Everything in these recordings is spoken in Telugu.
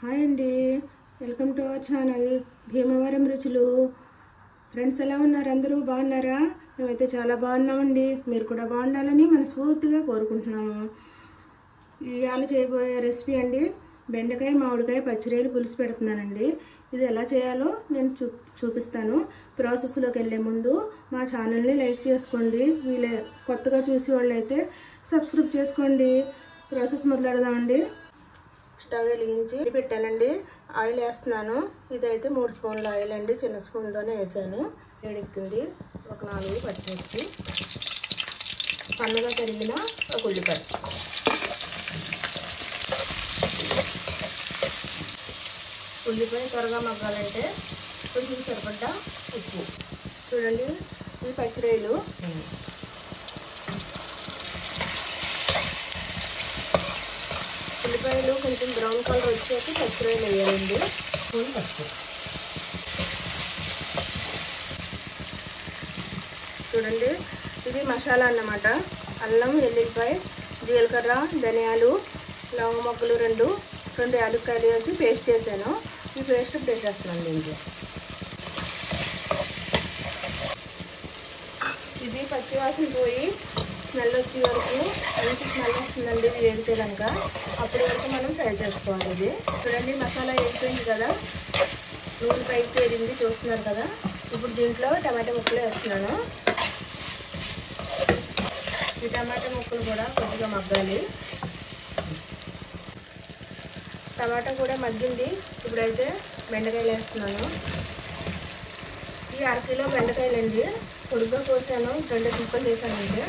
హాయ్ అండి, welcome to our channel Bhimavaram రుచులు. ఫ్రెండ్స్ ఎలా ఉన్నారు? అందరూ బాగున్నారా? మేమైతే చాలా బాగున్నామండి. మీరు కూడా బాగుండాలని మనస్ఫూర్తిగా కోరుకుంటున్నాము. ఇవాళ చేయబోయే రెసిపీ అండి, బెండకాయ మామిడికాయ పచ్చిరొయ్యలు పులుసు పెడుతున్నానండి. ఇది ఎలా చేయాలో నేను చూపిస్తాను. ప్రాసెస్లోకి వెళ్ళే ముందు మా ఛానల్ని లైక్ చేసుకోండి. వీళ్ళే కొత్తగా చూసే వాళ్ళు అయితే సబ్స్క్రైబ్ చేసుకోండి. ప్రాసెస్ మొదలెడదామండి. స్టవ్ వెలిగించి పెట్టానండి. ఆయిల్ వేస్తున్నాను. ఇదైతే 3 స్పూన్ల ఆయిల్ అండి, చిన్న స్పూన్తోనే వేసాను. వేడెక్కింది. ఒక 4 పచ్చిమిర్చి, సన్నగా తరిగిన ఒక ఉల్లిపాయ, ఉల్లిపాయ త్వరగా మగ్గాలంటే కొంచెం సరిపడ్డ ఉప్పు. చూడండి, ఈ పచ్చిరొయ్యలు ఉల్లిపాయలు కొంచెం బ్రౌన్ కలర్ వచ్చాక పచ్చిరొయ్యలు వేయాలండి. స్పూన్ పసుపు. చూడండి, ఇది మసాలా అన్నమాట. అల్లం, వెల్లుల్లిపాయ, జీలకర్ర, ధనియాలు, లవంగ మొక్కలు 2 యాలక్కాయలు వేసి పేస్ట్ చేశాను. ఈ పేస్ట్ వేసేస్తున్నాను దీంట్లో. ఇది పచ్చివాసన పోయి స్మెల్ వచ్చే వరకు, మంచి స్మెల్ వస్తుందండి ఇది వేగితే కనుక. అప్పటి వరకు మనం ఫ్రై చేసుకోవాలి. ఇది చూడండి, మసాలా వేగిపోయింది కదా, నూనె పైకి తేలింది, చూస్తున్నారు కదా. ఇప్పుడు దీంట్లో టమాటా ముక్కలు వేస్తున్నాను. ఈ టమాటా ముక్కలు కూడా కొద్దిగా మగ్గాలి. టమాటా కూడా మగ్గింది. ఇప్పుడైతే బెండకాయలు వేస్తున్నాను. ఈ 1/2 కిలో బెండకాయలండి, పొడిగా కోసాను, 2 ముక్కలు చేశానండి.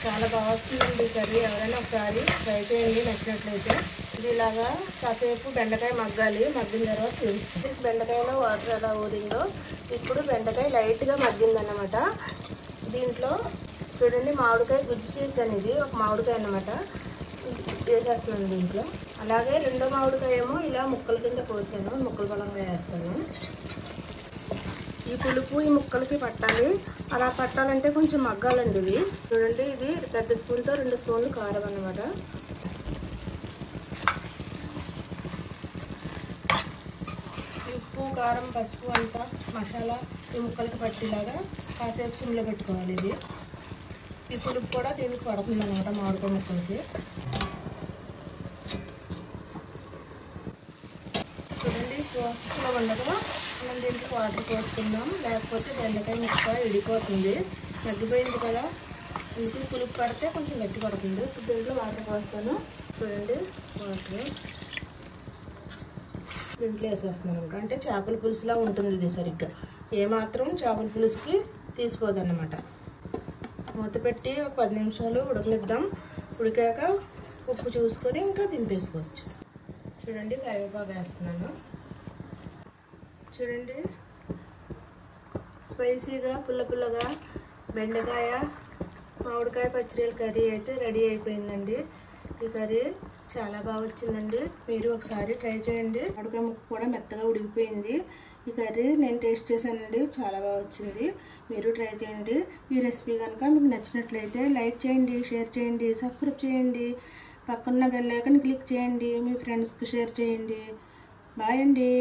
చాలా బాగా వస్తుందండి కర్రీ. ఎవరైనా ఒకసారి ట్రై చేయండి నచ్చినట్లయితే. ఇది ఇలాగా కాసేపు బెండకాయ మగ్గాలి. మగ్గిన తర్వాత చూపిస్తుంది. బెండకాయలో వాటర్ ఎలా ఊరిందో. ఇప్పుడు బెండకాయ లైట్గా మగ్గిందన్నమాట. దీంట్లో చూడండి, మామిడికాయ గుజ్జు చేశాను. ఇది ఒక మామిడికాయ అన్నమాట, వేసేస్తున్నాను దీంట్లో. అలాగే 2వ మామిడికాయ ఏమో ఇలా ముక్కల కింద కోసాను, ముక్కల బలంగా వేస్తాను. ఈ పులుపు ఈ ముక్కలకి పట్టాలి. అలా పట్టాలంటే కొంచెం మగ్గాలండి ఇవి. చూడండి, ఇది పెద్ద స్పూన్తో 2 స్పూన్లు కారం అన్నమాట. ఉప్పు, కారం, పసుపు అంతా మసాలా ఈ ముక్కలకి పట్టేలాగా కాసేపు సిమ్లో పెట్టుకోవాలి. ఇది ఈ పులుపు కూడా దీనికి పడుతుంది అన్నమాట, మామిడికాయ ముక్కలకి. చూడండి, ప్రాసెస్లో ఉండగా మనం దీనికి వాటర్ పోసుకుందాం, లేకపోతే బెండకాయ ముక్క విడిపోతుంది. మగ్గిపోయింది కదా, ఇంటికి పులుపు పడితే కొంచెం గట్టి పడుతుంది. ఇప్పుడు దీంట్లో వాటర్ పోస్తాను. చూడండి, వాటర్ దీంట్లో వేసేస్తున్నాను అనమాట. అంటే చేపల పులుసులా ఉంటుంది ఇది. సరిగ్గా ఏమాత్రం చేపల పులుసుకి తీసిపోదన్నమాట. మూత పెట్టి ఒక 10 నిమిషాలు ఉడకనిద్దాం. ఉడికాక ఉప్పు చూసుకొని ఇంకా దింపేసుకోవచ్చు. చూడండి, కరివేపాకు వేస్తున్నాను. చూడండి, స్పైసీగా పుల్లగా బెండకాయ మామిడికాయ పచ్చిరొయ్యల కర్రీ అయితే రెడీ అయిపోయిందండి. ఈ కర్రీ చాలా బాగా వచ్చిందండి. మీరు ఒకసారి ట్రై చేయండి. మామిడికాయ ముక్క కూడా మెత్తగా ఉడికిపోయింది. ఈ కర్రీ నేను టేస్ట్ చేశానండి, చాలా బాగా వచ్చింది. మీరు ట్రై చేయండి. ఈ రెసిపీ కనుక మీకు నచ్చినట్లయితే లైక్ చేయండి, షేర్ చేయండి, సబ్స్క్రైబ్ చేయండి. పక్కన బెల్ ఐకాన్ క్లిక్ చేయండి. మీ ఫ్రెండ్స్కి షేర్ చేయండి. బాయ్ అండి.